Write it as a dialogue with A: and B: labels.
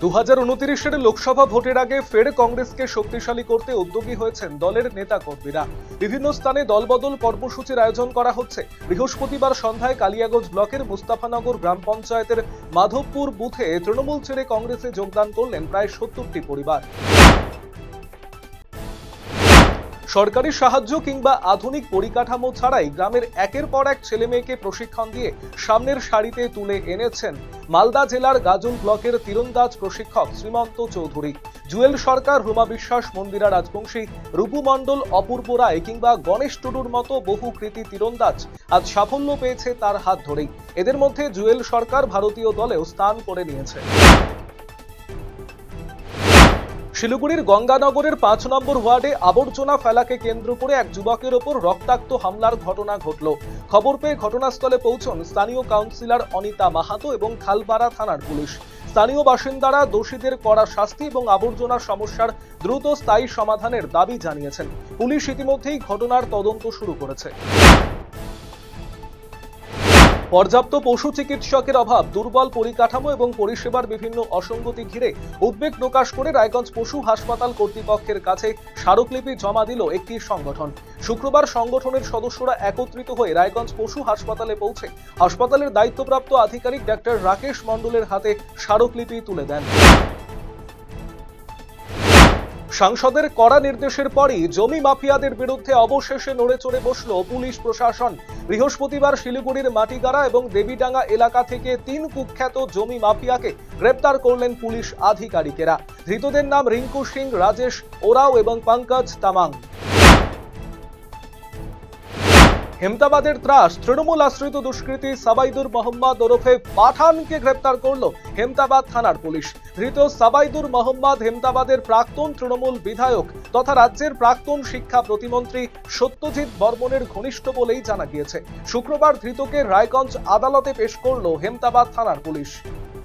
A: 2029 লোকসভা ভোটের আগে ফের কংগ্রেসকে শক্তিশালী করতে উদ্যোগী হয়েছেন দলের নেতা কর্মীরা। বিভিন্ন স্থানে দলবদল কর্মসূচির আয়োজন করা হচ্ছে। বৃহস্পতিবার সন্ধ্যায় কালিয়াগঞ্জ ব্লকের মুস্তাফানগর গ্রাম পঞ্চায়েতের মাধবপুর বুথে তৃণমূল ছেড়ে কংগ্রেসে যোগদান করলেন প্রায় 70টি পরিবার। সরকারি সাহায্য কিংবা আধুনিক পরিকাঠামো ছাড়াই গ্রামের একের পর এক ছেলে মেয়েকে প্রশিক্ষণ দিয়ে সামনের সারিতে তুলে এনেছেন মালদা জেলার গাজল ব্লকের তীরন্দাজ প্রশিক্ষক শ্রীমন্ত চৌধুরী। জুয়েল সরকার, রুমা বিশ্বাস, মন্দিরা রাজবংশী, রূপু মণ্ডল, অপূর্ব রায় কিংবা গণেশ টুডুর মতো বহু কৃতি তীরন্দাজ আজ সাফল্য পেয়েছে তার হাত ধরেই। এদের মধ্যে জুয়েল সরকার ভারতীয় দলেও স্থান করে নিয়েছে। শিলিগুড়ির গঙ্গানগরের 5 নম্বর ওয়ার্ডে আবর্জনা ফেলাকে কেন্দ্র করে এক যুবকের ওপর রক্তাক্ত হামলার ঘটনা ঘটল। খবর পেয়ে ঘটনাস্থলে পৌঁছন স্থানীয় কাউন্সিলর অনিতা মাহাতো এবং খালপাড়া থানার পুলিশ। স্থানীয় বাসিন্দারা দোষীদের কড়া শাস্তি এবং আবর্জনা সমস্যার দ্রুত স্থায়ী সমাধানের দাবি জানিয়েছেন। পুলিশ ইতিমধ্যেই ঘটনার তদন্ত শুরু করেছে। পর্যাপ্ত পশু চিকিৎসকের অভাব, দুর্বল পরিকাঠামো এবং পরিষেবার বিভিন্ন অসঙ্গতি ঘিরে উদ্বেগ প্রকাশ করে রায়গঞ্জ পশু হাসপাতাল কর্তৃপক্ষের কাছে স্মারকলিপি জমা দিল একটি সংগঠন। শুক্রবার সংগঠনের সদস্যরা একত্রিত হয়ে রায়গঞ্জ পশু হাসপাতালে পৌঁছে হাসপাতালের দায়িত্বপ্রাপ্ত আধিকারিক ডাক্তার রাকেশ মণ্ডলের হাতে স্মারকলিপি তুলে দেন। সাংসদের কড়া নির্দেশের পরই জমি মাফিয়াদের বিরুদ্ধে অবশেষে নড়েচড়ে বসল পুলিশ প্রশাসন। বৃহস্পতিবার শিলিগুড়ির মাটিগাড়া এবং দেবীডাঙ্গা এলাকা থেকে 3 কুখ্যাত জমি মাফিয়াকে গ্রেপ্তার করলেন পুলিশ আধিকারিকেরা। ধৃতদের নাম রিঙ্কু সিং, রাজেশ ওরাও এবং পঙ্কজ তামাং। হেমতাবাদের ত্রাস, তৃণমূল আশ্রিত দুষ্কৃতী সাবাইদুর মোহাম্মদ ওরফে পাঠানকে গ্রেপ্তার করল হেমতাবাদ থানার পুলিশ। ধৃত সাবাইদুর মোহাম্মদ হেমতাবাদের প্রাক্তন তৃণমূল বিধায়ক তথা রাজ্যের প্রাক্তন শিক্ষা প্রতিমন্ত্রী সত্যজিৎ বর্মনের ঘনিষ্ঠ বলেই জানা গিয়েছে। শুক্রবার ধৃতকে রায়গঞ্জ আদালতে পেশ করল হেমতাবাদ থানার পুলিশ।